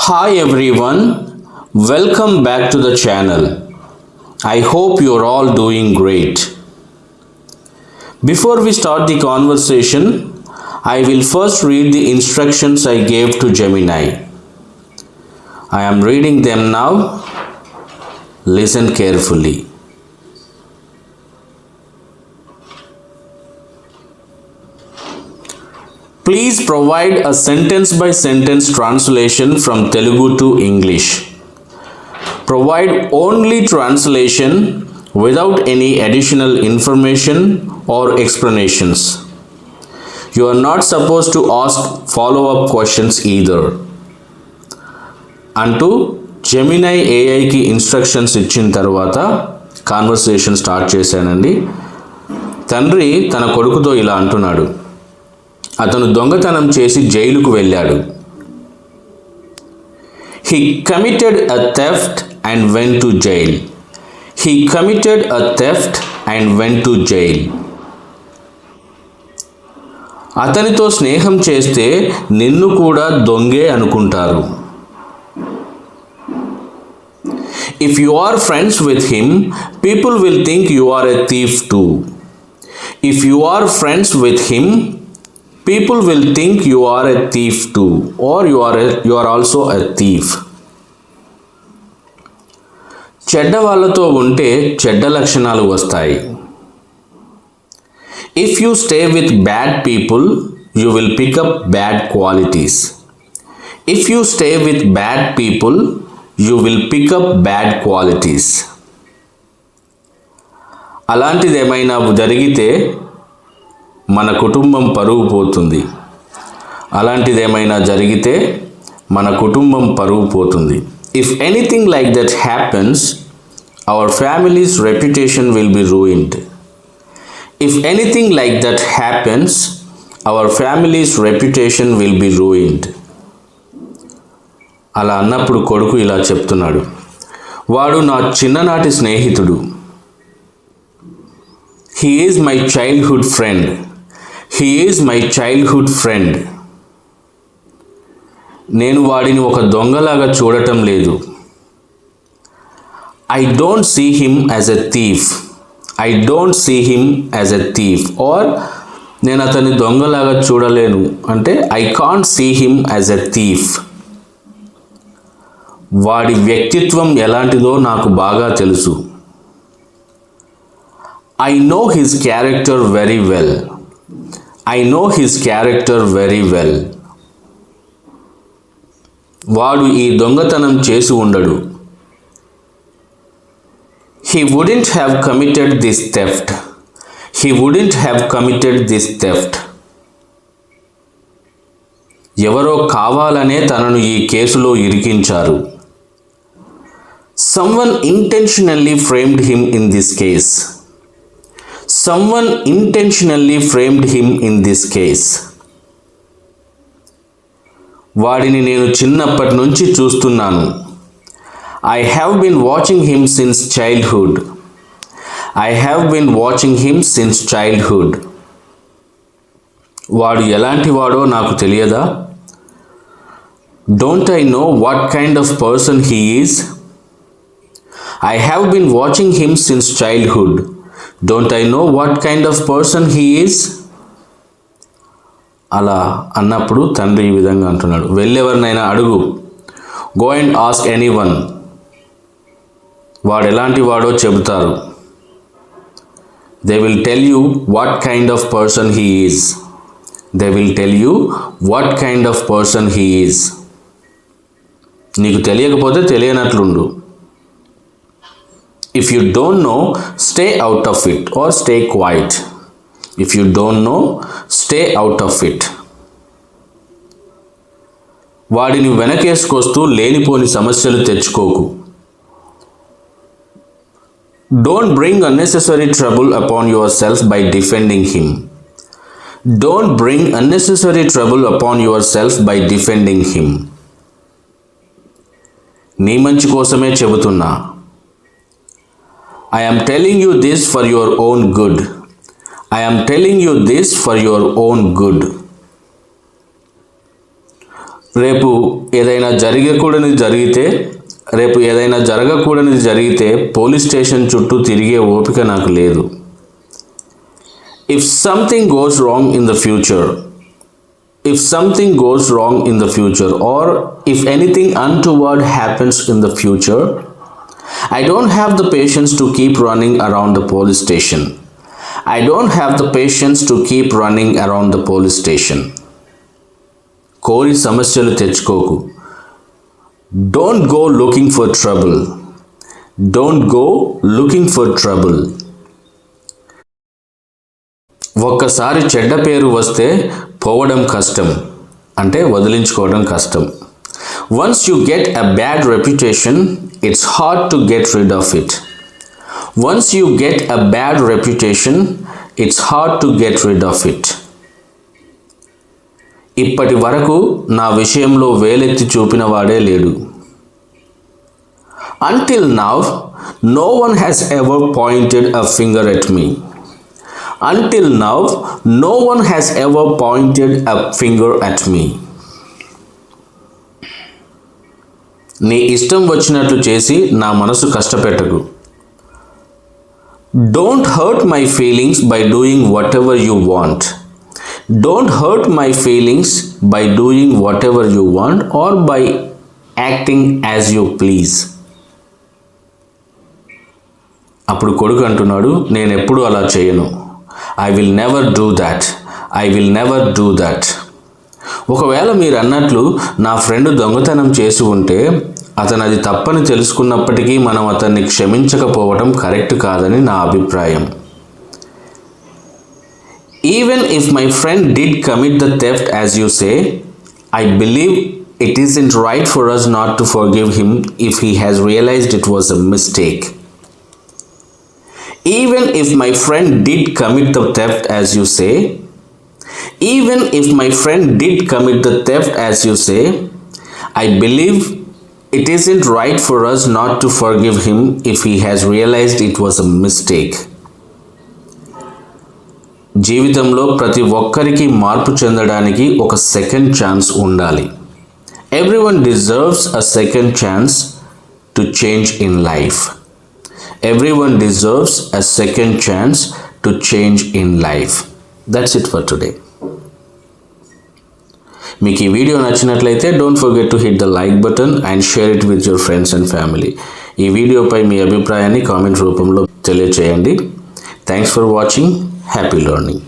Hi everyone, welcome back to the channel. I hope you're all doing great. Before we start the conversation, I will first read the instructions I gave to Gemini. I am reading them now. Listen carefully. Please provide a sentence-by-sentence translation from Telugu to English. Provide only translation without any additional information or explanations. You are not supposed to ask follow-up questions either. అంటూ Gemini ఏఐకి instructions ఇచ్చిన తర్వాత conversation start చేశానండి. తండ్రి తన కొడుకుతో ఇలా అంటున్నాడు. అతను దొంగతనం చేసి జైలుకు వెళ్ళాడు. He committed a theft and went to jail. He committed a theft and went to jail. అతనితో స్నేహం చేస్తే నిన్ను కూడా దొంగే అనుకుంటారు. If you are friends with him, people will think you are a thief too. If you are friends with him, people will think you are a thief too, or you are also a thief. చెడ్డ వాళ్ళతో ఉంటే చెడ్డ లక్షణాలు వస్తాయి. If you stay with bad people, you will pick up bad qualities. If you stay with bad people, you will pick up bad qualities. అలాంటిది ఏమైనా జరిగితే మన కుటుంబం పరువు పోతుంది. అలాంటిదేమైనా జరిగితే మన కుటుంబం పరువు పోతుంది. If anything like that happens, our family's reputation will be ruined. If anything like that happens, our family's reputation will be ruined. అలా అన్నప్పుడు కొడుకు ఇలా చెప్తున్నాడు. వాడు నా చిన్ననాటి స్నేహితుడు. He is my childhood friend. He is my childhood friend. నేను వాడిని ఒక దొంగలాగా చూడటం లేదు. I don't see him as a thief. I don't see him as a thief. Or నేను అతన్ని దొంగలాగా చూడలేను అంటే I can't see him as a thief. వాడి వ్యక్తిత్వం ఎలాంటిదో నాకు బాగా తెలుసు. I know his character very well. I know his character very well. వాడు ఈ దొంగతనం చేసి ఉండడు. He wouldn't have committed this theft. He wouldn't have committed this theft. ఎవరో కావాలనే తనను ఈ కేసులో ఇరికించారు. Someone intentionally framed him in this case. Someone intentionally framed him in this case. వాడిని నేను చిన్నప్పటి నుంచి చూస్తున్నాను. I have been watching him since childhood. I have been watching him since childhood. వాడు ఎలాంటి వాడో నాకు తెలియదా? Don't I know what kind of person he is? I have been watching him since childhood. Don't I know what kind of person he is? అలా అన్నప్పుడు తండ్రి ఈ విధంగా అంటున్నాడు. వెళ్ళెవరినైనా అడుగు. Go and ask anyone. వాడు ఎలాంటి వాడో చెబుతారు. They will tell you what kind of person he is. They will tell you what kind of person he is. నీకు తెలియకపోతే తెలియనట్లుండు. If you don't know, stay out of it or stay quiet. If you don't know, stay out of it. వాడిని వెనకేసుకొస్తూ లేనిపోని సమస్యలు తెచ్చుకోకు. Don't bring unnecessary trouble upon yourself by defending him. Don't bring unnecessary trouble upon yourself by defending him. నీ మంచి కోసమే చెబుతున్నా. I am telling you this for your own good. I am telling you this for your own good. రేపు ఏదైనా జరగకూడనిది జరిగితే police station చుట్టూ తిరిగే ఓపిక నాకు లేదు. If something goes wrong in the future, or if anything untoward happens in the future, I don't have the patience to keep running around the police station. కోరి సమస్యలు తెచ్చుకోకు. Don't go looking for trouble. ఒక్కసారి చెడ్డ పేరు వస్తే పోవడం కష్టం, అంటే వదిలించుకోవడం కష్టం. Once you get a bad reputation, it's hard to get rid of it. ఇప్పటి వరకు నా విషయంలో వేలెత్తి చూపిన వాడే లేడు. Until now, no one has ever pointed a finger at me. నీ ఇష్టం వచ్చినట్లు చేసి నా మనసు కష్టపెట్టకు. Don't hurt my feelings by doing whatever you want. Or by acting as you please. అప్పుడు కొడుకు అంటున్నాడు, నేను ఎప్పుడు అలా చేయను. I will never do that. ఒకవేళ మీరు అన్నట్లు నా ఫ్రెండ్ దొంగతనం చేసి ఉంటే అతను అది తప్పని తెలుసుకున్నప్పటికీ మనం అతన్ని క్షమించకపోవడం కరెక్ట్ కాదని నా అభిప్రాయం. Even if my friend did commit the theft as you say, I believe it isn't right for us not to forgive him if he has realized it was a mistake. Even if my friend did commit the theft as you say, I believe it isn't right for us not to forgive him if he has realized it was a mistake. జీవితంలో ప్రతి ఒక్కరికి మార్పు చెందడానికి ఒక second chance ఉండాలి. Everyone deserves a second chance to change in life. That's it for today. మీకు ఈ video నచ్చినట్లయితే don't forget to hit the like button and share it with your friends and family. ఈ వీడియోపై మీ అభిప్రాయాన్ని comment రూపంలో తెలియచేయండి. Thanks for watching. Happy learning.